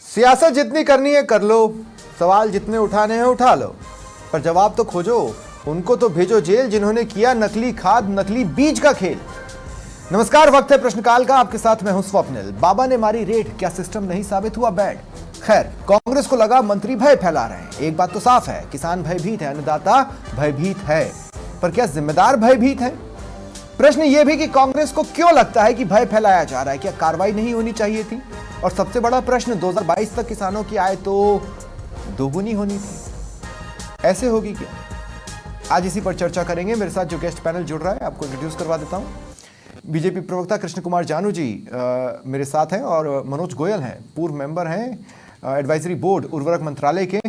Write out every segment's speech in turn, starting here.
सियासत जितनी करनी है कर लो, सवाल जितने उठाने हैं उठा लो, पर जवाब तो खोजो। उनको तो भेजो जेल जिन्होंने किया नकली खाद नकली बीज का खेल। नमस्कार, वक्त है प्रश्नकाल का। आपके साथ मैं हूं स्वप्निल। बाबा ने मारी रेड, क्या सिस्टम नहीं साबित हुआ बैड? खैर, कांग्रेस को लगा मंत्री भय फैला रहे हैं। एक बात तो साफ है, किसान भयभीत है, अन्नदाता भयभीत है, पर क्या जिम्मेदार भयभीत है? प्रश्न यह भी कि कांग्रेस को क्यों लगता है कि भय फैलाया जा रहा है? क्या कार्रवाई नहीं होनी चाहिए थी? और सबसे बड़ा प्रश्न, 2022 तक किसानों की आय तो दोगुनी होनी थी, ऐसे होगी क्या? आज इसी पर चर्चा करेंगे। मेरे साथ जो गेस्ट पैनल जुड़ रहा है, आपको इंट्रोड्यूस करवा देता हूं। बीजेपी प्रवक्ता कृष्ण कुमार जानू जी मेरे साथ हैं, और मनोज गोयल हैं, पूर्व मेंबर हैं एडवाइजरी बोर्ड उर्वरक मंत्रालय के।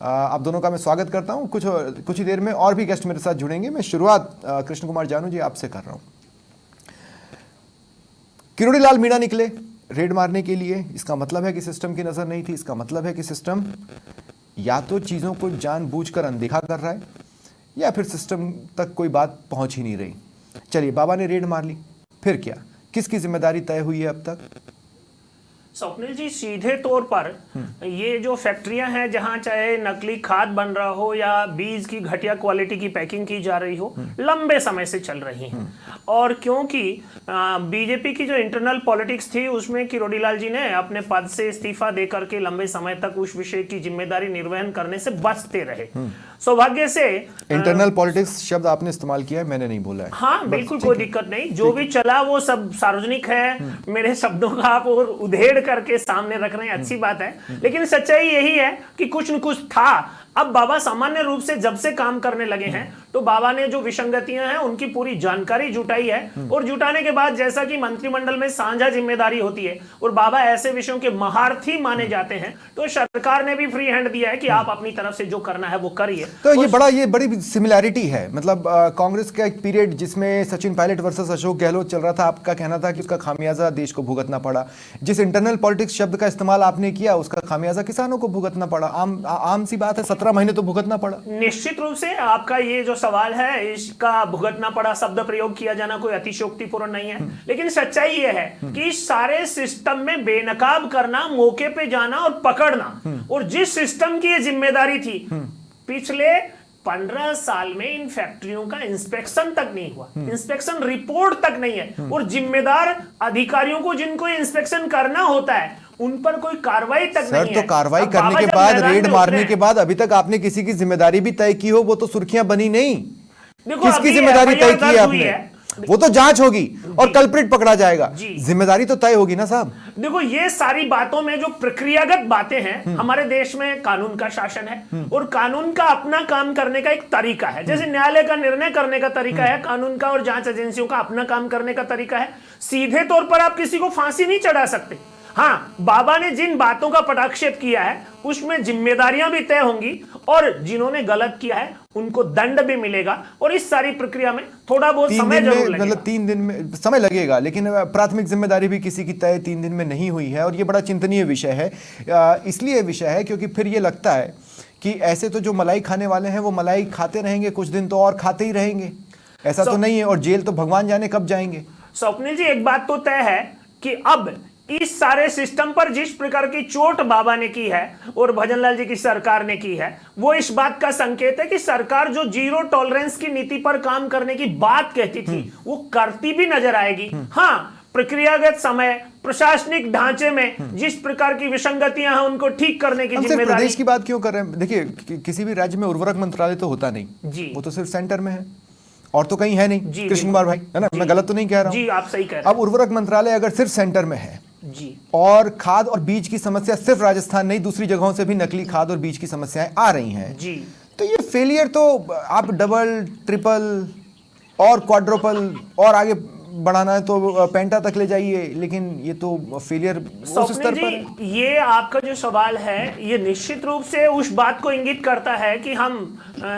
आप दोनों का मैं स्वागत करता हूं। कुछ ही देर में और भी गेस्ट मेरे साथ जुड़ेंगे। मैं शुरुआत कृष्ण कुमार जानू जी आपसे कर रहा हूं। किरोड़ी लाल मीणा निकले रेड मारने के लिए, इसका मतलब है कि सिस्टम की नजर नहीं थी। इसका मतलब है कि सिस्टम या तो चीजों को जानबूझकर अनदेखा कर रहा है, या फिर सिस्टम तक कोई बात पहुंच ही नहीं रही। चलिए, बाबा ने रेड मार ली, फिर क्या? किसकी जिम्मेदारी तय हुई है अब तक? स्वप्निल जी, सीधे तौर पर ये जो फैक्ट्रियां हैं जहां चाहे नकली खाद बन रहा हो या बीज की घटिया क्वालिटी की पैकिंग की जा रही हो, लंबे समय से चल रही हैं। और क्योंकि बीजेपी की जो इंटरनल पॉलिटिक्स थी उसमें किरोड़ी लाल जी ने अपने पद से इस्तीफा देकर के लंबे समय तक उस विषय की जिम्मेदारी निर्वहन करने से बचते रहे। सौभाग्य से इंटरनल पॉलिटिक्स शब्द आपने इस्तेमाल किया है, मैंने नहीं बोला है। हाँ, बिल्कुल कोई दिक्कत नहीं। जो भी चला वो सब सार्वजनिक है। मेरे शब्दों का आप और उधेड़ करके सामने रख रहे हैं, अच्छी बात है। लेकिन सच्चाई यही है कि कुछ न कुछ था। अब बाबा सामान्य रूप से जब से काम करने लगे हैं तो बाबा ने जो विसंगतियां हैं उनकी पूरी जानकारी जुटाई है, और जुटाने के बाद जैसा कि मंत्रिमंडल में साझा जिम्मेदारी होती है और बाबा ऐसे विषयों के महारथी माने जाते हैं, तो सरकार ने भी फ्री हैंड दिया है कि आप अपनी तरफ से जो करना है वो करिए। तो ये बड़ी सिमिलैरिटी है। मतलब कांग्रेस का एक पीरियड जिसमें सचिन पायलट वर्सेस अशोक गहलोत चल रहा था, आपका कहना था कि उसका खामियाजा देश को भुगतना पड़ा। जिस इंटरनल पॉलिटिक्स शब्द का इस्तेमाल आपने किया, उसका खामियाजा किसानों को भुगतना पड़ा। आम सी बात है, 17 महीने तो भुगतना पड़ा। निश्चित रूप से आपका ये जो सवाल है, इसका भुगतना पड़ा शब्द प्रयोग किया जाना कोई अतिशयोक्तिपूर्ण नहीं है। लेकिन सच्चाई ये है कि सारे सिस्टम में बेनकाब करना, मौके पे जाना और पकड़ना, और जिस सिस्टम की ये जिम्मेदारी थी, पिछले 15 साल में इन फैक्ट्रियों का इंस्पेक्शन तक नहीं हुआ, इंस्पेक्शन रिपोर्ट तक नहीं है, और जिम्मेदार अधिकारियों को जिनको इंस्पेक्शन करना होता है उन पर कोई कार्रवाई तक नहीं है। तो कार्रवाई करने के बाद, रेड मारने के बाद अभी तक आपने किसी की जिम्मेदारी भी तय की हो, वो तो सुर्खियां बनी नहीं। किसकी जिम्मेदारी तय की है आपने? वो तो जांच होगी और कल्प्रिट पकड़ा जाएगा, जिम्मेदारी तो तय होगी ना साहब। देखो, ये सारी बातों में जो प्रक्रियागत बातें हैं, हमारे देश में कानून का शासन है और कानून का अपना काम करने का एक तरीका है। जैसे न्यायालय का निर्णय करने का तरीका है, कानून का और जांच एजेंसियों का अपना काम करने का तरीका है। सीधे तौर पर आप किसी को फांसी नहीं चढ़ा सकते। हाँ, बाबा ने जिन बातों का पटाक्षेप किया है उसमें जिम्मेदारियां भी तय होंगी, और जिन्होंने गलत किया है उनको दंड भी मिलेगा। और इस सारी प्रक्रिया में थोड़ा बहुत समय जरूर लगेगा। मतलब 3 दिन में समय लगेगा, लेकिन प्राथमिक जिम्मेदारी भी किसी की तय 3 दिन में नहीं हुई है। और ये बड़ा चिंतनीय विषय है। इसलिए विषय है क्योंकि फिर ये लगता है कि ऐसे तो जो मलाई खाने वाले हैं वो मलाई खाते रहेंगे, कुछ दिन तो और खाते ही रहेंगे। ऐसा तो नहीं है, और जेल तो भगवान जाने कब जाएंगे। स्वप्निल जी, एक बात तो तय है कि अब इस सारे सिस्टम पर जिस प्रकार की चोट बाबा ने की है और भजनलाल जी की सरकार ने की है, वो इस बात का संकेत है कि सरकार जो जीरो टॉलरेंस की नीति पर काम करने की बात कहती थी वो करती भी नजर आएगी। हाँ, प्रक्रियागत समय, प्रशासनिक ढांचे में जिस प्रकार की विसंगतियां हैं उनको ठीक करने की जिम्मेदारी। प्रदेश की बात क्यों कर रहे हैं? देखिए, किसी भी राज्य में उर्वरक मंत्रालय तो होता नहीं जी, वो तो सिर्फ सेंटर में है, और तो कहीं है नहीं। कृष्ण कुमार भाई, है ना? मैं गलत तो नहीं कह रहा हूं? जी, आप सही कह रहे हैं। अब उर्वरक मंत्रालय अगर सिर्फ सेंटर में है जी, और खाद और बीज की समस्या सिर्फ राजस्थान नहीं, दूसरी जगहों से भी नकली खाद और बीज की समस्याएं आ रही हैं जी, तो ये फेलियर तो आप डबल, ट्रिपल और क्वाड्रुपल और आगे बढ़ाना है तो पेंटा तक ले जाइए, लेकिन ये तो फेलियर उस स्तर पर। ये आपका जो सवाल है ये निश्चित रूप से उस बात को इंगित करता है कि हम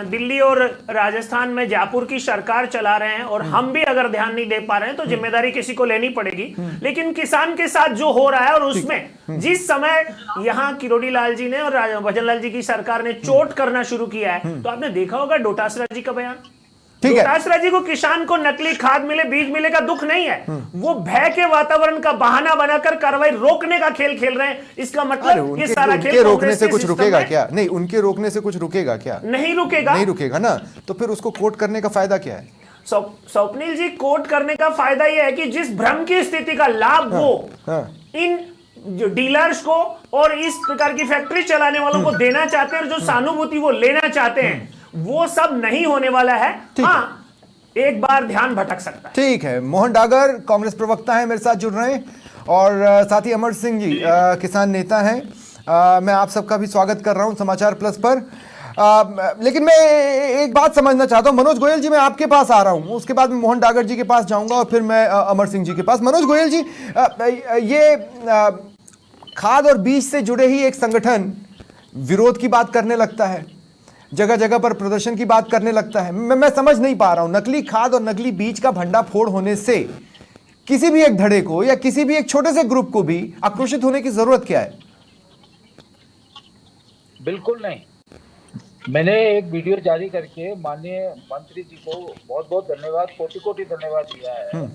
दिल्ली और राजस्थान में जयपुर की सरकार चला रहे हैं, और हम भी अगर ध्यान नहीं दे पा रहे हैं तो जिम्मेदारी किसी को लेनी पड़ेगी। लेकिन किसान के साथ जो हो रहा है, और उसमें जिस समय यहाँ किरोड़ी लाल जी ने और भजनलाल जी की सरकार ने चोट करना शुरू किया है, तो आपने देखा होगा डोटासरा जी का बयान, ठीक है। डोटासरा जी को किसान को नकली खाद मिले, बीज मिले का दुख नहीं है, वो भय के वातावरण का बहाना बनाकर कार्रवाई रोकने का खेल खेल रहे हैं। इसका मतलब ये सारा खेल उनके रोकने कांग्रेस से के कुछ सिस्टम रुकेगा में क्या? नहीं, उनके रोकने से कुछ रुकेगा क्या? नहीं रुकेगा, नहीं रुकेगा ना, तो फिर उसको कोर्ट करने का फायदा क्या है? स्वप्निल जी, कोर्ट करने का फायदा यह है कि जिस भ्रम की स्थिति का लाभ वो इन जो डीलर्स को और इस प्रकार की फैक्ट्री चलाने वालों को देना चाहते हैं, और जो सहानुभूति वो लेना चाहते हैं, वो सब नहीं होने वाला है। हाँ, एक बार ध्यान भटक सकता है। ठीक है। मोहन डागर कांग्रेस प्रवक्ता है, मेरे साथ जुड़ रहे हैं, और साथ ही अमर सिंह जी किसान नेता हैं। मैं आप सबका भी स्वागत कर रहा हूं समाचार प्लस पर। लेकिन मैं एक बात समझना चाहता हूं। मनोज गोयल जी, मैं आपके पास आ रहा हूं, उसके बाद मैं मोहन डागर जी के पास जाऊंगा और फिर मैं अमर सिंह जी के पास। मनोज गोयल जी, ये खाद और बीज से जुड़े ही एक संगठन विरोध की बात करने लगता है, जगह जगह पर प्रदर्शन की बात करने लगता है। मैं समझ नहीं पा रहा हूं, नकली खाद और नकली बीज का भंडाफोड़ होने से किसी भी एक धड़े को या किसी भी एक छोटे से ग्रुप को भी आक्रोशित होने की जरूरत क्या है? बिल्कुल नहीं। मैंने एक वीडियो जारी करके माननीय मंत्री जी को बहुत बहुत धन्यवाद, कोटि कोटि धन्यवाद दिया है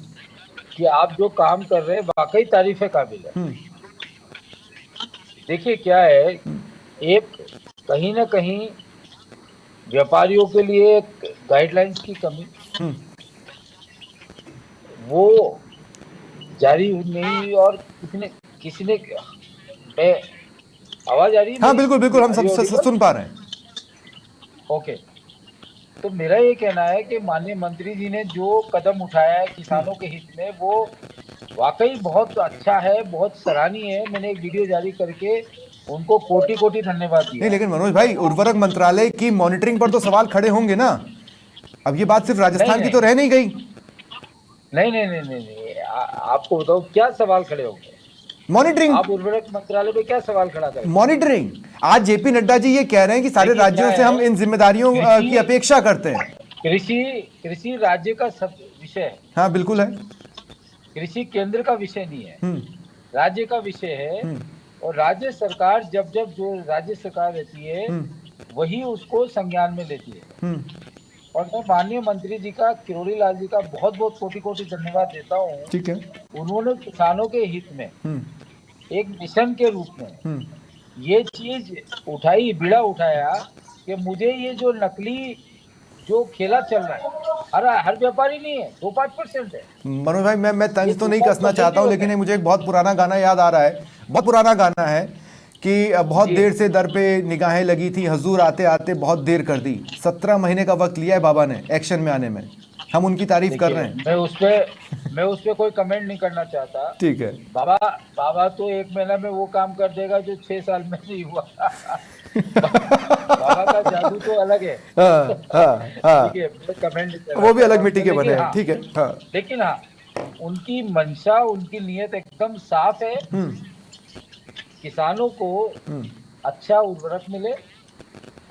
कि आप जो काम कर रहे हैं वाकई तारीफ काबिल है। देखिए क्या है, एक कहीं ना कहीं व्यापारियों के लिए गाइडलाइंस की कमी, वो जारी नहीं हुई, और किसी ने आवाज आ रही है? हाँ बिल्कुल बिल्कुल, हम सब सुन पा रहे हैं। ओके, तो मेरा ये कहना है कि माननीय मंत्री जी ने जो कदम उठाया है किसानों के हित में, वो वाकई बहुत अच्छा है, बहुत सराहनीय है। मैंने एक वीडियो जारी करके उनको कोटि कोटि धन्यवाद दिया। नहीं, लेकिन मनोज भाई, उर्वरक मंत्रालय की मॉनिटरिंग पर तो सवाल खड़े होंगे ना। अब ये बात सिर्फ राजस्थान की तो रह नहीं गई। नहीं नहीं नहीं नहीं, नहीं। आपको बताओ क्या सवाल खड़े होंगे? मॉनिटरिंग। आप उर्वरक मंत्रालय पे क्या सवाल खड़ा करें? मॉनिटरिंग। आज जेपी नड्डा जी ये कह रहे हैं कि सारे राज्यों से हम इन जिम्मेदारियों की अपेक्षा करते हैं। कृषि राज्य का विषय है। हाँ बिल्कुल है। कृषि केंद्र का विषय नहीं है, राज्य का विषय है। और राज्य सरकार जब जो राज्य सरकार रहती है वही उसको संज्ञान में लेती है। और मैं माननीय मंत्री जी का, किरोड़ी लाल जी का बहुत बहुत कोटि कोटि धन्यवाद देता हूँ। ठीक है। उन्होंने किसानों के हित में एक मिशन के रूप में ये चीज उठाई, बीड़ा उठाया कि मुझे ये जो नकली जो खेला चल रहा है, हर व्यापारी नहीं है, 2-5% है। मनोज भाई, मैं तंज तो नहीं कसना चाहता हूँ, लेकिन मुझे एक बहुत पुराना गाना याद आ रहा है। बहुत पुराना गाना है कि बहुत देर से दर पे निगाहें लगी थी, हजूर आते आते बहुत देर कर दी। 17 महीने का वक्त लिया है बाबा ने एक्शन में आने में। हम उनकी तारीफ कर रहे हैं। मैं उस पे कोई कमेंट नहीं करना चाहता। ठीक है। बाबा तो 1 महीना में वो काम कर देगा जो 6 साल में नहीं हुआ। बाबा का जादू तो अलग है। ठीक है, कमेंट वो भी अलग मिट्टी के बने हैं। ठीक है। लेकिन हाँ, उनकी मंशा, उनकी नीयत एकदम साफ है। किसानों को अच्छा उर्वरक मिले,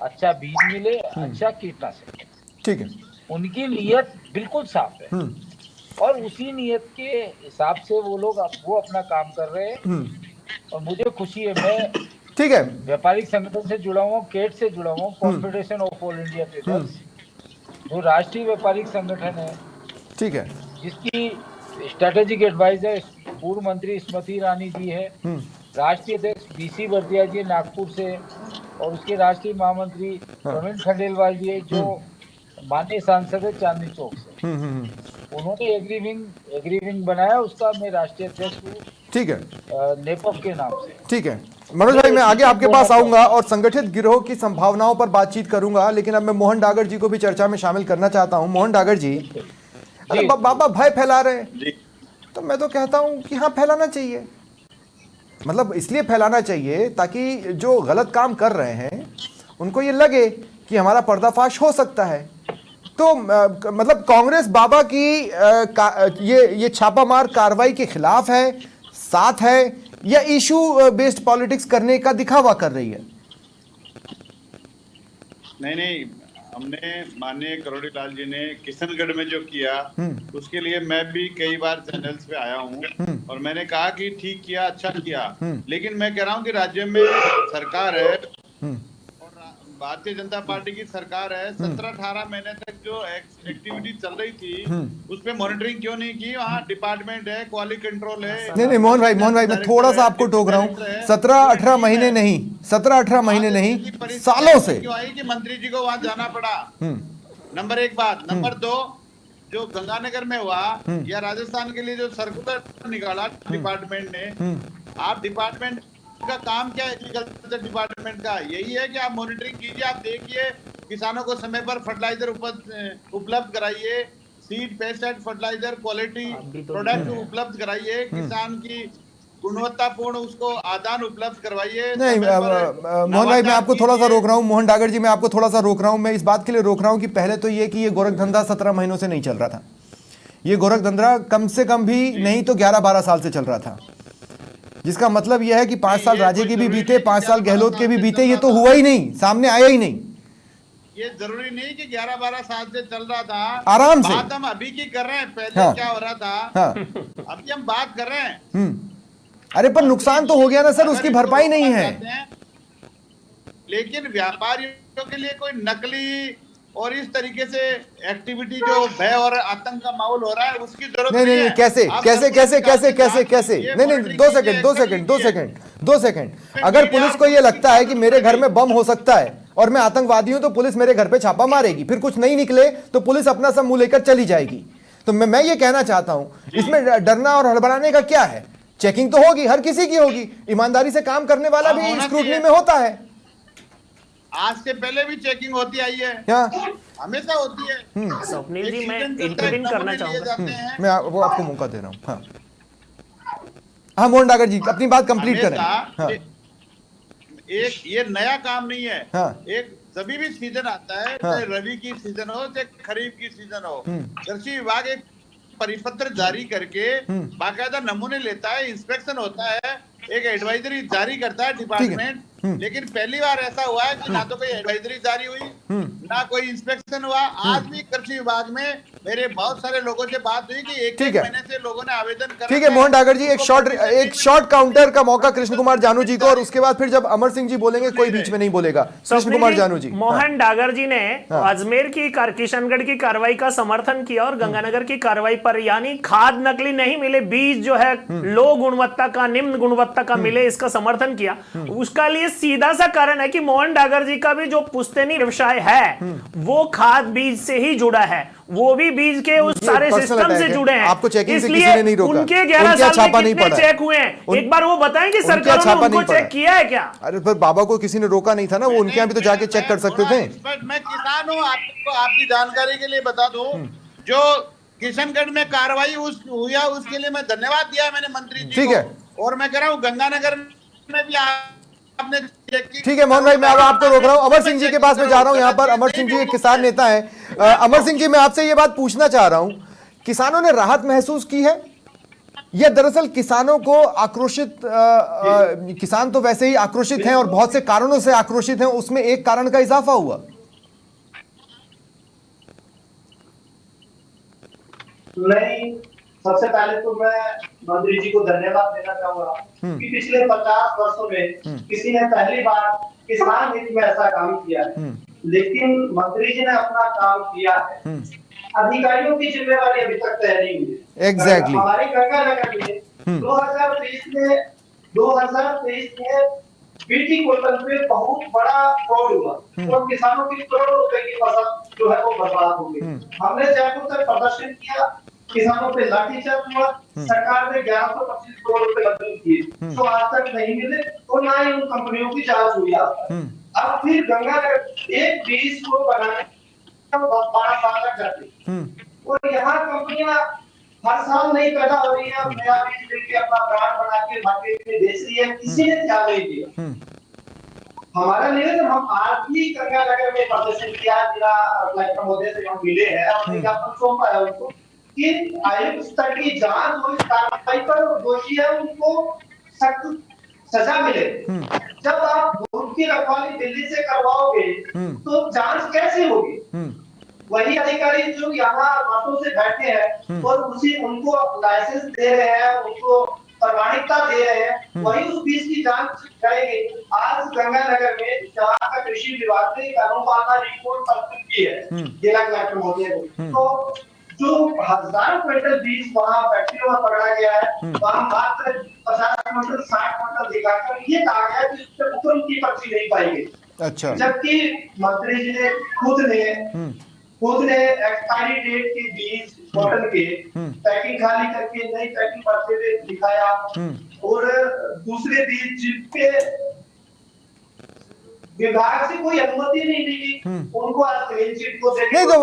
अच्छा बीज मिले, अच्छा कीटनाशक। ठीक है। उनकी नीयत बिल्कुल साफ है, और उसी नीयत के हिसाब से वो अपना काम कर रहे हैं। और मुझे खुशी है, मैं ठीक है व्यापारिक संगठन से जुड़ा हुआ, केट से जुड़ा हुआ, confederation of all India traders, जो राष्ट्रीय व्यापारिक संगठन है। ठीक है। जिसकी स्ट्रेटेजिक एडवाइजर पूर्व मंत्री स्मृति ईरानी जी है, राष्ट्रीय अध्यक्ष बीसी बर्दिया जी नागपुर से, और उसके राष्ट्रीय महामंत्री प्रवीण खंडेलवाल जी है, जो माननीय सांसद है चांदनी चौक से। उन्होंने एग्री विंग बनाया, उसका मैं राष्ट्रीय अध्यक्ष हूँ। ठीक है। नेपफ के नाम से। ठीक है मनोज भाई, मैं आगे आपके पास आऊंगा और संगठित गिरोह की संभावनाओं पर बातचीत करूंगा, लेकिन अब मैं मोहन डागर जी को भी चर्चा में शामिल करना चाहता हूं। मोहन डागर जी, बाबा भय फैला रहे हैं, तो मैं तो कहता हूं कि हाँ, फैलाना चाहिए। मतलब इसलिए फैलाना चाहिए ताकि जो गलत काम कर रहे हैं उनको ये लगे कि हमारा पर्दाफाश हो सकता है। तो मतलब कांग्रेस बाबा की ये छापामार कार्रवाई के खिलाफ है, साथ है, या इशू बेस्ड पॉलिटिक्स करने का दिखावा कर रही है? नहीं, हमने माननीय किरोड़ी लाल जी ने किशनगढ़ में जो किया, उसके लिए मैं भी कई बार चैनल्स पे आया हूँ और मैंने कहा कि ठीक किया, अच्छा किया। लेकिन मैं कह रहा हूँ कि राज्य में सरकार है और भारतीय जनता पार्टी की सरकार है, 17-18 महीने तक जो एक्टिविटी चल रही थी उस पे मॉनिटरिंग क्यों नहीं की? वहाँ डिपार्टमेंट है, क्वालिटी कंट्रोल है। नहीं मोहन भाई मैं थोड़ा सा आपको टोक रहा हूँ। 17-18 महीने नहीं, 17-18 महीने नहीं, सालों से क्यों आई कि मंत्री जी को वहां जाना पड़ा? नंबर एक बात। नंबर दो, जो गंगानगर में हुआ या राजस्थान के लिए जो सर्कुलर निकाला डिपार्टमेंट ने, आप डिपार्टमेंट का काम क्या है? एग्रीकल्चर डिपार्टमेंट का यही है कि आप मॉनिटरिंग कीजिए, आप देखिए, किसानों को समय पर फर्टिलाइजर उपलब्ध कराइए, seed, pesticide, fertiliser, quality product उपलब्ध कराइए, किसान की गुणवत्तापूर्ण उसको आदान उपलब्ध करवाइए। नहीं मोहन भाई, मैं आपको थोड़ा सा रोक रहा हूँ। मोहन डागर जी, मैं आपको थोड़ा सा रोक रहा हूँ। मैं इस बात के लिए रोक रहा हूँ कि पहले तो ये कि ये गोरख धंधा 17 महीनों से नहीं चल रहा था। ये गोरख धंधा कम से कम भी नहीं तो 11-12 साल से चल रहा था, जिसका मतलब यह है कि 5 साल राजे के भी बीते, 5 साल गहलोत के भी बीते, ये तो हुआ ही नहीं, सामने आया ही नहीं। ये जरूरी नहीं कि 11-12 साल से चल रहा था। आराम से बात हम अभी की कर रहे हैं, पहले क्या हो रहा था अभी हम बात कर रहे हैं। अरे पर नुकसान तो हो गया ना सर, उसकी भरपाई नहीं है। लेकिन व्यापारियों के लिए कोई नकली और इस तरीके से एक्टिविटी जो भय और आतंक का माहौल हो रहा है, उसकी जरूरत नहीं है। कैसे नहीं, 2 सेकंड। अगर पुलिस को यह लगता है कि मेरे घर में बम हो सकता है और मैं आतंकवादी हूं, तो पुलिस मेरे घर पे छापा मारेगी, फिर कुछ नहीं निकले तो पुलिस अपना सब मुंह लेकर चली जाएगी। तो मैं ये कहना चाहता हूं, इसमें डरना और हड़बड़ाने का क्या है? चेकिंग तो होगी, हर किसी की होगी, ईमानदारी से काम करने वाला भी स्क्रूटनी में होता है। आज से पहले भी चेकिंग होती आई है, हमेशा होती है। स्वप्निल जी, मैं इंटरवीन करना चाहूंगा। मैं वो आपको मौका दे रहा हूँ। हाँ मोहन डागर जी, अपनी बात कंप्लीट करें। हाँ। एक ये नया काम नहीं है। हाँ। एक सभी भी सीजन आता है, चाहे रबी की सीजन हो चाहे खरीफ की सीजन हो, कृषि विभाग एक परिपत्र जारी करके बाकायदा नमूने लेता है, इंस्पेक्शन होता है, एक एडवाइजरी जारी करता है डिपार्टमेंट। लेकिन पहली बार ऐसा हुआ है कि ना तो कोई एडवाइजरी जारी हुई, ना कोई इंस्पेक्शन हुआ। आज भी कृषि विभाग में मेरे बहुत सारे लोगों से बात हुई कि एक महीने से लोगों ने आवेदन कर। ठीक है मोहन डागर जी, एक शॉर्ट काउंटर का मौका कृष्ण कुमार जानू जी को, और उसके बाद फिर जब अमर सिंह जी बोलेंगे कोई बीच में नहीं बोलेगा। कृष्ण कुमार जानू जी। मोहन डागर जी ने अजमेर की किशनगढ़ की कार्रवाई का समर्थन किया और गंगानगर की कार्रवाई पर, यानी खाद नकली नहीं मिले, बीज जो है लो गुणवत्ता का, निम्न गुणवत्ता का मिले, इसका समर्थन किया। उसका लिए सीधा सा कारण है कि मोहन डागर जी का भी जो पुश्तैनी व्यवसाय है वो खाद बीज से ही जुड़ा है, वो भी बीज के उस सारे सिस्टम से जुड़े हैं। आपको चेकिंग से इसलिए किसी ने नहीं रोका। उनके 11 साल में कितने चेक हुए हैं, एक बार वो बताएं कि सरकार ने उनको चेक किया है क्या? अरे पर बाबा को किसी ने रोका नहीं था ना, वो उनके यहाँ भी तो जाके चेक कर सकते थे। मैं किसान हूँ, आपको आपकी जानकारी के लिए बता दूं, जो किशनगढ़ में कार्रवाई हुआ उसके लिए मैं धन्यवाद दिया है मैंने मंत्री जी को। ठीक है, और मैं कह रहा हूँ गंगानगर में भी आपने ठीक है मोहन भाई, मैं अब आपको रोक रहा हूं। अमर सिंह जी के पास में जा रहा हूं। यहाँ पर अमर सिंह जी एक किसान नेता है। अमर सिंह जी, मैं आपसे ये बात पूछना चाह रहा हूं, किसानों ने राहत महसूस की है या दरअसल किसानों को आक्रोशित, किसान तो वैसे ही आक्रोशित हैं और बहुत से कारणों से आक्रोशित हैं, उसमें एक कारण का इजाफा हुआ? नहीं, सबसे पहले तो मैं मंत्री जी को धन्यवाद देना चाहूंगा कि पिछले 50 वर्षों में किसी ने पहली बार किसान हित में ऐसा काम किया है। लेकिन मंत्री जी ने अपना काम किया है। अधिकारियों की जिम्मेवारी अभी तक तय नहीं हुई। एग्जैक्टली। हमारी गंगानगर में 2023 में बीटी पोर्टल पे बहुत बड़ा फ्रॉड हुआ और किसानों की करोड़ों रुपए की फसल जो है वो बर्बाद हो गई। हमने जयपुर से प्रदर्शन किया, किसानों पे लाठीचार्ज हुआ, सरकार ने 1125 करोड़ रुपए मंजूर किए, तो आज तक नहीं मिले और ना ही उन कंपनियों की जांच हुई। अब फिर गंगानगर एक बीज को बनाने 12 साल लग जाते और यहाँ कंपनियां हर साल नई पैदा हो रही है, नया बीज लेके अपना ब्रांड बना के मार्केट में बेच रही है, किसी ने ध्यान नहीं दिया। हमारा निवेदन, हम आज भी गंगानगर में प्रदर्शन किया, जिला कलेक्टर महोदय से हम मिले हैं और ज्ञापन सौंपा है उनको कि आयुक्त स्तर की जांच और कार्रवाई पर दोषी है उनको सख्त सजा मिले। जब आप दूध की रखवाली दिल्ली से करवाओगे तो जांच कैसे होगी? वही अधिकारी जो यहाँ बातों से बैठे हैं और उनको लाइसेंस दे रहे हैं, उनको प्रामाणिकता दे रहे हैं वही उस बीज की जांच करेंगे। आज गंगानगर में जहाँ का कृषि विभाग ने एक अनुपातना रिपोर्ट प्रस्तुत की है जिला कलेक्टर महोदय ने, तो जो 1000 क्विंटल बीज वहाँ फैक्ट्रियों में पकड़ा गया है वहाँ मात्र 50 क्विंटल 60 क्विंटल दिखाकर ये कहा गया कि उससे ऊपर की पर्ची नहीं पाई गई। अच्छा। जबकि मंत्री जी ने खुद ने एक्सपायरी डेट के बीज कॉटन के पैकिंग खाली करके नई पैकिंग भरते हुए दिखाया और दूसरे बीज जिनके विभाग से कोई अनुमति नहीं दी उनको आज क्लीन चिट को देने नहीं तो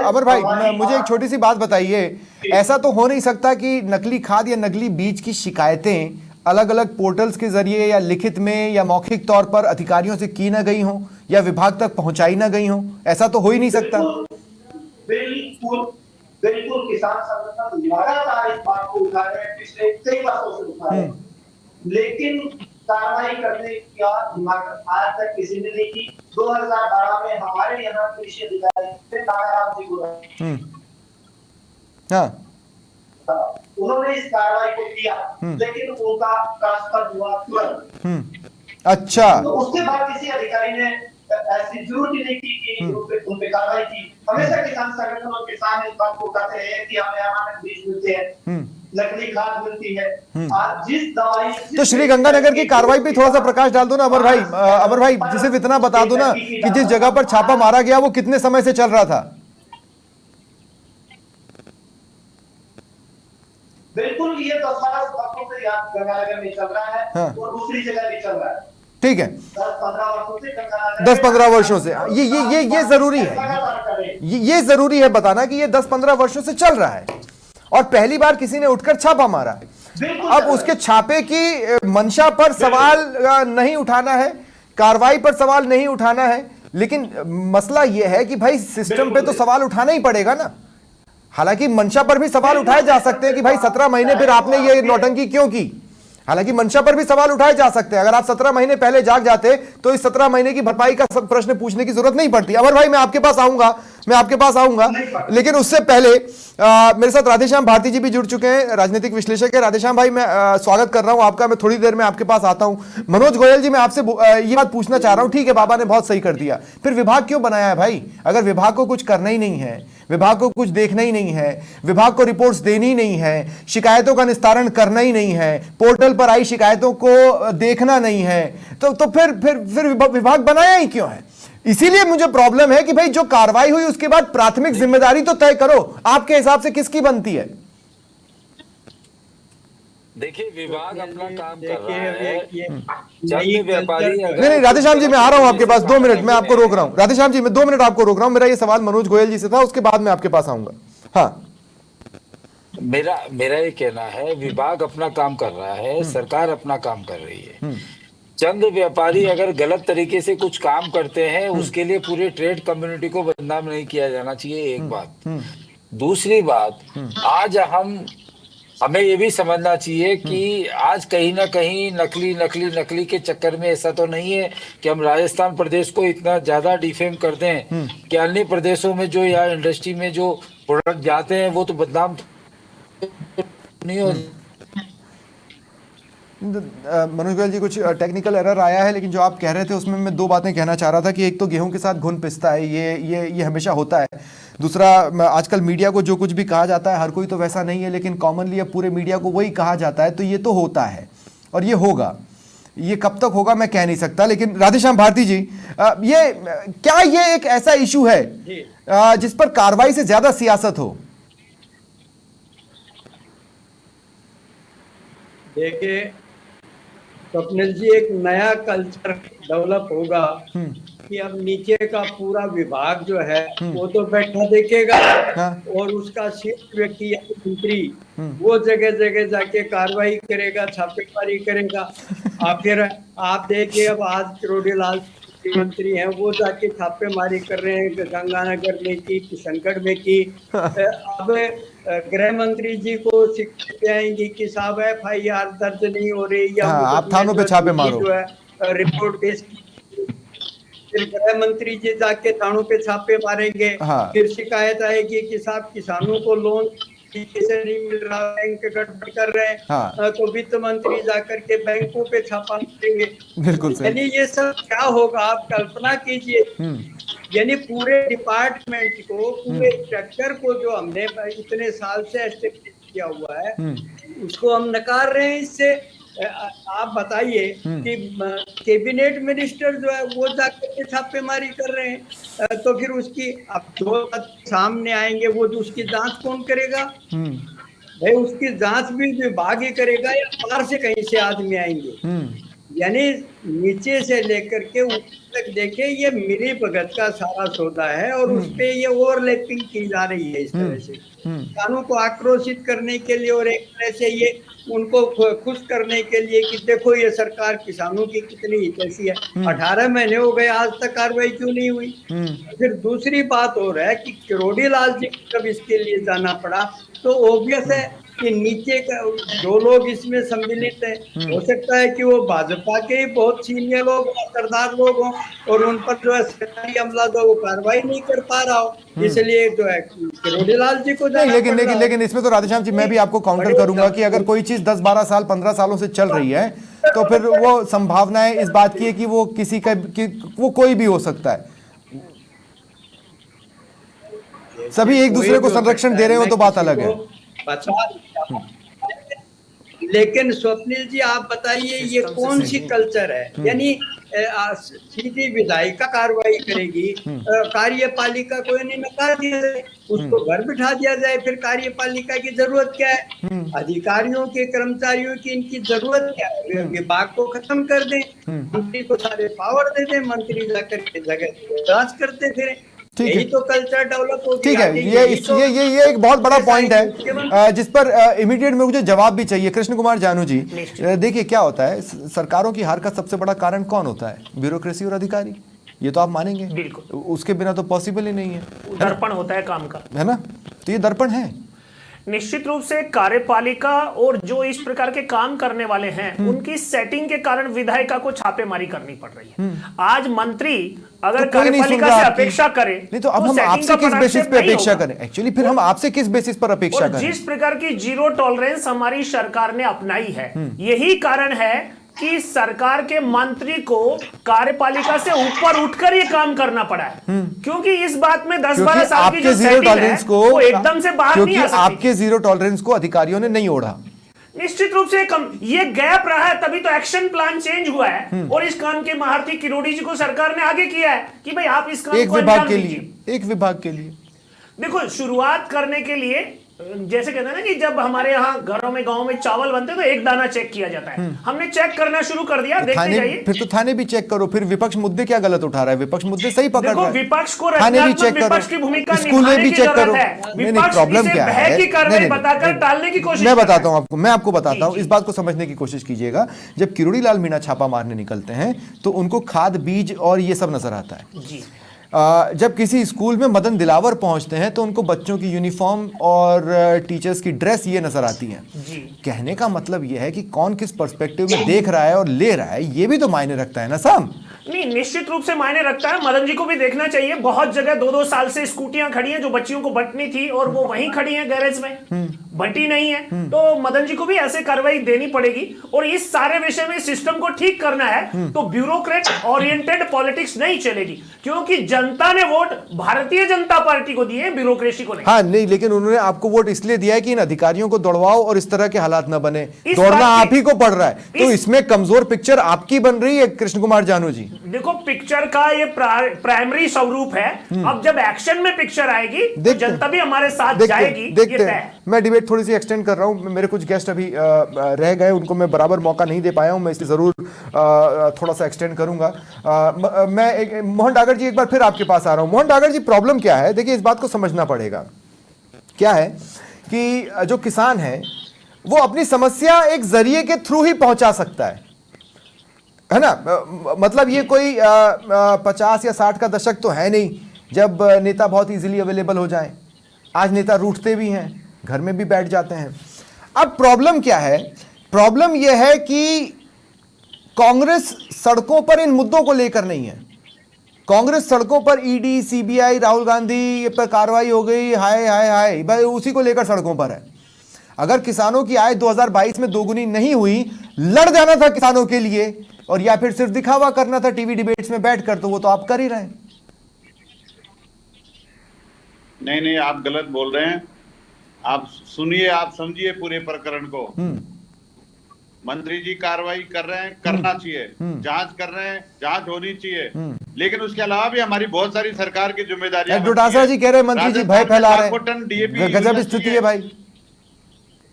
अमर भाई मुझे एक छोटी सी बात बताइए, ऐसा तो हो नहीं सकता कि नकली खाद या नकली बीज की शिकायतें अलग अलग पोर्टल्स के जरिए या लिखित में या मौखिक तौर पर अधिकारियों से की ना गई हो या विभाग तक पहुंचाई ना गई हो? ऐसा तो हो ही नहीं सकता। बिल्कुल किसान संगठन लगातार इस बात को उठा रहे हैं, पिछले कई वर्षों से उठा रहे हैं, लेकिन कार्रवाई करने का दिमाग आज तक किसी ने नहीं की। 2012 में हमारे यहाँ कृषि अधिकारी नारायण जी को उन्होंने इस कार्रवाई को किया लेकिन उनका ट्रांसफर हुआ तुरंत। अच्छा, तो उसके बाद किसी अधिकारी ने ऐसी जरूरत ही नहीं की कि उन पे कार्रवाई की। हमेशा किसान संगठन और किसान इस बात को कहते हैं कि हमें अमानक बीज मिलते हैं, नकली खाद मिलती है। आज जिस दवाई तो श्री गंगानगर की कार्रवाई पे थोड़ा सा प्रकाश डाल दो ना अमर भाई सिर्फ इतना बता दो ना कि जिस जगह पर छापा मारा गया वो कितने समय से चल रहा था? बिल्कुल ये 10-12 वर्षों से गंगानगर में चल रहा है और दूसरी जगह भी चल रहा है। ठीक है, 10-15 वर्षों से 10-15 वर्षों से ये जरूरी है, ये जरूरी है बताना कि ये 10-15 वर्षों से चल रहा है और पहली बार किसी ने उठकर छापा मारा। अब उसके छापे की मंशा पर सवाल नहीं उठाना है, कार्रवाई पर सवाल नहीं उठाना है, लेकिन मसला यह है कि भाई सिस्टम पे तो सवाल उठाना ही पड़ेगा ना। हालांकि मंशा पर भी सवाल उठाए जा सकते हैं कि भाई 17 महीने फिर आपने ये नौटंकी क्यों की। हालांकि मंशा पर भी सवाल उठाए जा सकते हैं। अगर आप 17 महीने पहले जाग जाते तो इस 17 महीने की भरपाई का प्रश्न पूछने की जरूरत नहीं पड़ती। अमर भाई मैं आपके पास आऊंगा लेकिन उससे पहले मेरे साथ राधेश्याम भारती जी भी जुड़ चुके हैं, राजनीतिक विश्लेषक है। राधेश्याम भाई मैं स्वागत कर रहा हूं आपका, मैं थोड़ी देर में आपके पास आता हूं। मनोज गोयल जी मैं आपसे ये बात पूछना चाह रहा हूं, ठीक है बाबा ने बहुत सही कर दिया, फिर विभाग क्यों बनाया है भाई? अगर विभाग को कुछ करना ही नहीं है, विभाग को कुछ देखना ही नहीं है, विभाग को रिपोर्ट्स देनी ही नहीं है, शिकायतों का निस्तारण करना ही नहीं है, पोर्टल पर आई शिकायतों को देखना नहीं है, तो फिर विभाग बनाया ही क्यों है? इसीलिए मुझे प्रॉब्लम है कि भाई जो कार्रवाई हुई उसके बाद प्राथमिक जिम्मेदारी तो तय करो, आपके हिसाब से किसकी बनती है? देखिए विभाग अपना काम कर रहा है। जब व्यापारी नहीं राधेश्याम जी मैं आ रहा हूं आपके पास, 2 मिनट मैं आपको रोक रहा हूं। राधेश्याम जी मैं 2 मिनट आपको रोक रहा हूं, मेरा ये सवाल मनोज गोयल जी से था, उसके बाद मैं आपके पास आऊंगा। हाँ मेरा ये कहना है विभाग अपना काम कर रहा है, सरकार अपना काम कर रही है। चंद व्यापारी अगर गलत तरीके से कुछ काम करते हैं उसके लिए पूरे ट्रेड कम्युनिटी को बदनाम नहीं किया जाना चाहिए, एक बात। दूसरी बात, आज हमें ये भी समझना चाहिए कि आज कहीं ना कहीं नकली के चक्कर में ऐसा तो नहीं है कि हम राजस्थान प्रदेश को इतना ज्यादा डिफेम कर दें कि अन्य प्रदेशों में जो या इंडस्ट्री में जो प्रोडक्ट जाते हैं वो तो बदनाम नहीं हो। मनोज गोयल जी कुछ टेक्निकल एरर आया है, लेकिन जो आप कह रहे थे उसमें मैं 2 बातें कहना चाह रहा था कि एक तो गेहूं के साथ घुन पिसता है, ये हमेशा होता है। दूसरा आजकल मीडिया को जो कुछ भी कहा जाता है, हर कोई तो वैसा नहीं है, लेकिन कॉमनली अब पूरे मीडिया को वही कहा जाता है, तो ये तो होता है और ये होगा। ये कब तक होगा मैं कह नहीं सकता। लेकिन राधेश्याम भारती जी ये एक ऐसा इशू है जिस पर कार्रवाई से ज्यादा सियासत हो? देखिए स्वप्निल जी, एक नया कल्चर डेवलप होगा कि अब नीचे का पूरा विभाग जो है वो तो बैठा देखेगा और उसका शीर्ष व्यक्ति मंत्री वो जगह जगह जाके कार्रवाई करेगा, छापेमारी करेगा। फिर आप देखिए अब आज किरोड़ीलाल मंत्री हैं वो जाके छापेमारी कर रहे हैं, गंगानगर में की, किशनगढ़ में की। अब गृह मंत्री जी को शिकायत आएंगी कि साहब FIR दर्ज नहीं हो रही या आप थानों पे छापे मारो, जो है रिपोर्ट पेश। फिर गृह मंत्री जी जाके थानों पे छापे मारेंगे। फिर शिकायत आएगी कि साहब किसानों को लोन तरीके से नहीं मिल रहा, बैंक गड़बड़ कर रहे हैं, हाँ। तो वित्त मंत्री जाकर के बैंकों पे छापा मारेंगे। बिल्कुल सही। यानी ये सब क्या होगा, आप कल्पना कीजिए। यानी पूरे डिपार्टमेंट को, पूरे स्ट्रक्चर को जो हमने इतने साल से एस्टेब्लिश किया हुआ है, उसको हम नकार रहे हैं। इससे आप बताइए कि कैबिनेट मिनिस्टर जो है वो जाकर के छापेमारी कर रहे हैं, तो फिर उसकी अब जो सामने आएंगे वो उसकी जांच कौन करेगा? भाई उसकी जांच भी विभाग ही करेगा या बाहर से कहीं से आदमी आएंगे? यानी नीचे से लेकर के ऊपर तक देखे, ये मिली भगत का सारा सौदा है और उस पे ये ओवरलैपिंग की जा रही है इस तरह से, किसानों को आक्रोशित करने के लिए और एक तरह से ये उनको खुश करने के लिए कि देखो ये सरकार किसानों की कितनी हितैषी है। 18 महीने हो गए, आज तक कार्रवाई क्यों नहीं हुई? फिर दूसरी बात और है कि किरोड़ी लाल जी को जब इसके लिए जाना पड़ा तो ऑब्वियस है कि नीचे का जो लोग इसमें सम्मिलित है, हो सकता है कि वो भाजपा के ही बहुत सीनियर लोग और सरदार लोग हों और उन पर जो है सरकारी अमला जो वो कार्रवाई नहीं कर पा रहा हो, इसलिए जो है किरोड़ी लाल जी को नहीं। लेकिन इसमें तो राधेश्याम जी मैं भी आपको काउंटर करूंगा कि अगर कोई चीज 10-12 साल 15 सालों से चल रही है तो फिर वो संभावनाएं इस बात की है कि वो किसी का वो कोई भी हो सकता है। सभी एक दूसरे को संरक्षण दे रहे हो तो बात अलग है। लेकिन स्वप्निल जी आप बताइए ये कौन सी कल्चर है? यानी सीधी विधायिका कार्रवाई करेगी, कार्यपालिका को यानी नकार दिया जाए, उसको घर बिठा दिया जाए, फिर कार्यपालिका की जरूरत क्या है? अधिकारियों के, कर्मचारियों की इनकी जरूरत क्या है? विभाग को खत्म कर दें, मंत्री को सारे पावर दे दें, मंत्री जाकर के जगह जांच करते फिर। यही तो कल्चर डेवलप हो गया। ठीक है, ये एक बहुत बड़ा पॉइंट है जिस पर इमीडिएट में मुझे जवाब भी चाहिए। कृष्ण कुमार जानू जी, देखिए क्या होता है, सरकारों की हार का सबसे बड़ा कारण कौन होता है? ब्यूरोक्रेसी और अधिकारी। ये तो आप मानेंगे, बिल्कुल, उसके बिना तो पॉसिबल ही नहीं है। दर्पण होता है काम का, है ना? तो ये दर्पण है निश्चित रूप से। कार्यपालिका और जो इस प्रकार के काम करने वाले हैं उनकी सेटिंग के कारण विधायिका को छापेमारी करनी पड़ रही है। आज मंत्री अगर तो कार्यपालिका से अपेक्षा करे नहीं तो अब हम आपसे किस बेसिस पे अपेक्षा करें? एक्चुअली फिर हम आपसे किस बेसिस पर अपेक्षा करें? जिस प्रकार की जीरो टॉलरेंस हमारी सरकार ने अपनाई है, यही कारण है कि सरकार के मंत्री को कार्यपालिका से ऊपर उठकर ये काम करना पड़ा है, क्योंकि इस बात में 10-12 साल की जो सेटिंग है वो एकदम से बाहर नहीं आ सकती। आपके जीरो टॉलरेंस को अधिकारियों ने नहीं ओढ़ा। निश्चित रूप से ये गैप रहा है, तभी तो एक्शन प्लान चेंज हुआ है और इस काम के महारथी किरोड़ी जी को सरकार ने आगे किया है कि भाई आप इस काम को अंजाम दीजिए। एक विभाग के लिए देखो, शुरुआत करने के लिए जैसे कहते हैं ना कि जब हमारे यहाँ घरों में, गांव में चावल बनते तो एक दाना चेक किया जाता है। हमने चेक करना शुरू कर दिया, देखते जाइए। फिर तो थाने भी चेक करो। फिर विपक्ष मुद्दे क्या गलत उठा रहा है? विपक्ष मुद्दे सही पकड़ रहा है। विपक्ष को रचनात्मक विपक्ष की भूमिका निभाने की जरूरत है। विपक्ष प्रॉब्लम क्या है की कार्रवाई बताकर टालने की कोशिश। मैं बताता हूं आपको, मैं आपको बताता हूं, इस बात को समझने की कोशिश कीजिएगा। जब किरोड़ी लाल मीणा छापा मारने निकलते हैं तो उनको खाद, बीज और ये सब नजर आता है जी। जब किसी स्कूल में मदन दिलावर पहुंचते हैं तो उनको बच्चों की यूनिफॉर्म और टीचर्स की ड्रेस ये नजर आती है। कहने का मतलब ये है कि कौन किस पर्सपेक्टिव में देख रहा है और ले रहा है, ये भी तो मायने रखता है ना साहब। नहीं, निश्चित रूप से मायने रखता है। मदन जी को भी देखना चाहिए। बहुत जगह 2-2 साल से स्कूटियां खड़ी हैं जो बच्चियों को बंटनी थी और वो वहीं खड़ी हैं गैरेज में, बंटी नहीं है। तो मदन जी को भी ऐसे कार्रवाई देनी पड़ेगी और इस सारे विषय में सिस्टम को ठीक करना है तो ब्यूरोक्रेट ओरिएंटेड पॉलिटिक्स नहीं चलेगी, क्योंकि जनता ने वोट भारतीय जनता पार्टी को दिए, ब्यूरोक्रेसी को नहीं। हाँ नहीं, लेकिन उन्होंने आपको वोट इसलिए दिया है कि इन अधिकारियों को दौड़वाओ और इस तरह के हालात न बने। दौड़ना आप ही को पड़ रहा है, तो इसमें कमजोर पिक्चर आपकी बन रही है कृष्ण कुमार जानू जी। देखो, पिक्चर का ये प्राइमरी स्वरूप है। अब जब एक्शन में पिक्चर आएगी तो जनता भी हमारे साथ जाएगी। देखते हैं। मैं डिबेट थोड़ी सी एक्सटेंड कर रहा हूं। मेरे कुछ गेस्ट अभी रह गए, उनको मैं बराबर मौका नहीं दे पाया हूं। मैं इसे जरूर थोड़ा सा एक्सटेंड करूंगा। मैं मोहन डागर जी एक बार फिर आपके पास आ रहा हूं। मोहन डागर जी, प्रॉब्लम क्या है? देखिए, इस बात को समझना पड़ेगा। क्या है कि जो किसान है वो अपनी समस्या एक जरिए के थ्रू ही पहुंचा सकता है ना? मतलब ये कोई 50 या 60 का दशक तो है नहीं जब नेता बहुत इजीली अवेलेबल हो जाएं। आज नेता रूठते भी हैं, घर में भी बैठ जाते हैं। अब प्रॉब्लम क्या है? प्रॉब्लम यह है कि कांग्रेस सड़कों पर इन मुद्दों को लेकर नहीं है। कांग्रेस सड़कों पर ईडी, सीबीआई, राहुल गांधी पर कार्रवाई हो गई, हाय हाय हाय, भाई उसी को लेकर सड़कों पर है। अगर किसानों की आय 2022 में दोगुनी नहीं हुई, लड़ जाना था किसानों के लिए, और या फिर सिर्फ दिखावा करना था टीवी डिबेट्स में बैठकर, तो वो तो आप कर ही रहे हैं। नहीं, आप गलत बोल रहे हैं। आप सुनिए, आप समझिए पूरे प्रकरण को। मंत्री जी कार्रवाई कर रहे हैं, करना चाहिए, जांच कर रहे हैं, जांच होनी चाहिए, लेकिन उसके अलावा भी हमारी बहुत सारी सरकार की जिम्मेदारियां। डोटासरा जी कह रहे हैं मंत्री जी भय फैला रहे हैं, गजब स्थिति है भाई।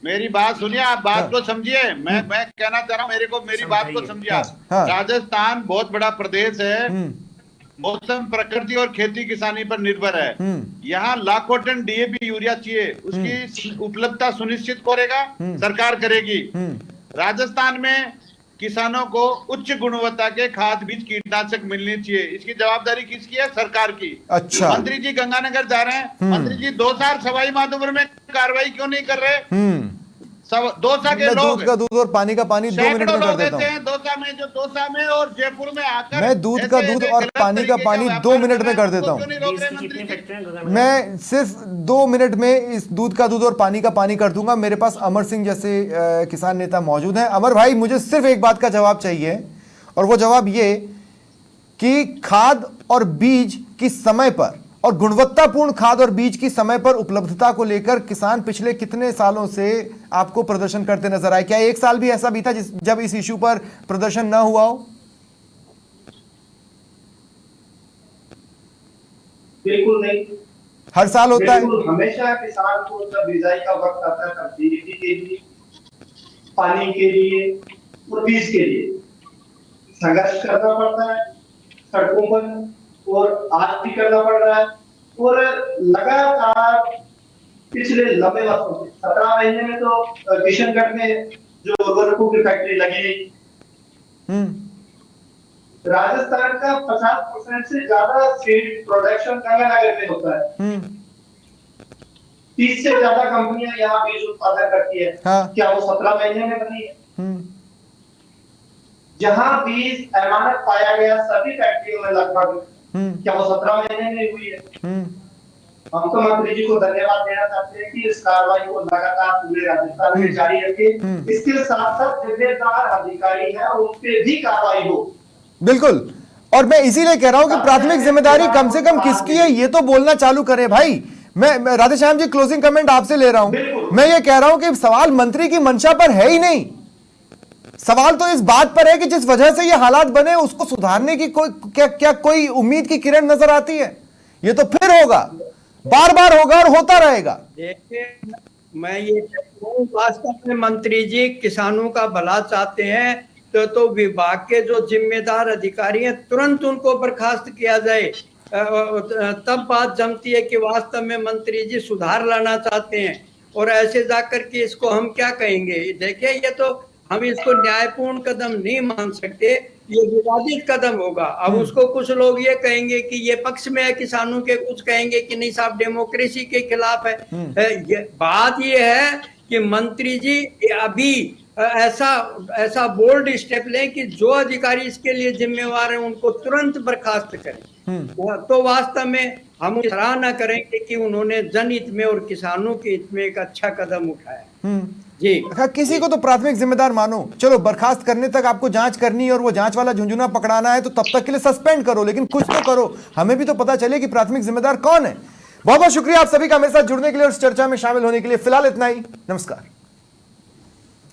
मेरी बात सुनिए, आप बात को समझिए। मैं कहना चाह रहा हूँ, मेरी बात को समझिए। राजस्थान बहुत बड़ा प्रदेश है, मौसम, प्रकृति और खेती किसानी पर निर्भर है। यहाँ लाखों टन डीएपी यूरिया चाहिए, उसकी उपलब्धता सुनिश्चित करेगा सरकार करेगी। राजस्थान में किसानों को उच्च गुणवत्ता के खाद, बीज, कीटनाशक मिलनी चाहिए। इसकी जवाबदारी किसकी है? सरकार की। अच्छा, मंत्री जी गंगानगर जा रहे हैं, मंत्री जी दौसा, सवाई माधोपुर में कार्रवाई क्यों नहीं कर रहे? दौसा के लोग दूध का दूध और पानी का पानी 2 मिनट में कर देता हूँ। दौसा में और जयपुर में आकर मैं दूध का दूध और पानी का पानी 2 मिनट में कर देता हूँ। मैं सिर्फ 2 मिनट में इस दूध का दूध और पानी का पानी कर दूंगा। मेरे पास अमर सिंह जैसे किसान नेता मौजूद हैं। अमर भाई, मुझे सिर्फ एक बात का जवाब चाहिए, और वो जवाब ये कि खाद और बीज की समय पर और गुणवत्तापूर्ण खाद और बीज की समय पर उपलब्धता को लेकर किसान पिछले कितने सालों से आपको प्रदर्शन करते नजर आए? क्या एक साल भी ऐसा बीता जब इस इश्यू पर प्रदर्शन ना हुआ हो? बिल्कुल नहीं, हर साल होता है। हमेशा किसान को जब बिजाई का वक्त आता है तब बिजली के लिए, पानी के लिए और बीज के लिए संघर्ष करना पड़ता है सड़कों पर, और आज भी करना पड़ रहा है। और लगातार पिछले लंबे वर्षों से 17 महीने में तो किशनगढ़ में जो उर्वरकों की फैक्ट्री लगी, राजस्थान का 50% से ज्यादा सीड प्रोडक्शन गंगानगर में होता है। 30 से ज्यादा कंपनियां यहाँ बीज उत्पादन करती है। हाँ। क्या वो 17 महीने में बनी है? जहां बीज अमानत पाया गया सभी फैक्ट्रियों में लगभग, क्या वो 17 महीने में हुई है? हम तो मंत्री जी को धन्यवाद देना चाहते हैं कि इस कार्रवाई को लगातार पूरे राजस्थान में जारी रखे। इसके साथ साथ जिम्मेदार अधिकारी हैं उन पे भी कार्रवाई हो। बिल्कुल, और मैं इसीलिए कह रहा हूं कि प्राथमिक जिम्मेदारी कम से कम किसकी है, ये तो बोलना चालू करें भाई। मैं राधेश्याम जी क्लोजिंग कमेंट आपसे ले रहा हूं। मैं ये कह रहा हूं कि सवाल मंत्री की मंशा पर है ही नहीं, सवाल तो इस बात पर है कि जिस वजह से ये हालात बने उसको सुधारने की क्या कोई उम्मीद की किरण नजर आती है? ये तो फिर होगा, बार बार होगा और होता रहेगा। देखिए, मैं ये वास्तव में मंत्री जी किसानों का भला चाहते हैं तो विभाग के जो जिम्मेदार अधिकारी हैं तुरंत उनको बर्खास्त किया जाए। तब बात जमती है कि वास्तव में मंत्री जी सुधार लाना चाहते हैं। और ऐसे जाकर के इसको हम क्या कहेंगे? देखिए, ये तो हम इसको न्यायपूर्ण कदम नहीं मान सकते, ये विवादित कदम होगा। अब उसको कुछ लोग ये कहेंगे कि ये पक्ष में है किसानों के, कुछ कहेंगे कि नहीं साहब डेमोक्रेसी के खिलाफ है। बात ये है कि मंत्री जी अभी ऐसा बोल्ड स्टेप लें कि जो अधिकारी इसके लिए जिम्मेवार हैं उनको तुरंत बर्खास्त करें। तो वास्तव में हम सराहना करेंगे कि उन्होंने जनहित में और किसानों के हित में एक अच्छा कदम उठाया। जी, किसी को तो प्राथमिक जिम्मेदार मानो। चलो, बर्खास्त करने तक आपको जांच करनी है और वो जांच वाला झुंझुना पकड़ाना है तो तब तक के लिए सस्पेंड करो, लेकिन कुछ तो करो। हमें भी तो पता चले कि प्राथमिक जिम्मेदार कौन है। बहुत बहुत शुक्रिया आप सभी का मेरे साथ जुड़ने के लिए और इस चर्चा में शामिल होने के लिए। फिलहाल इतना ही, नमस्कार।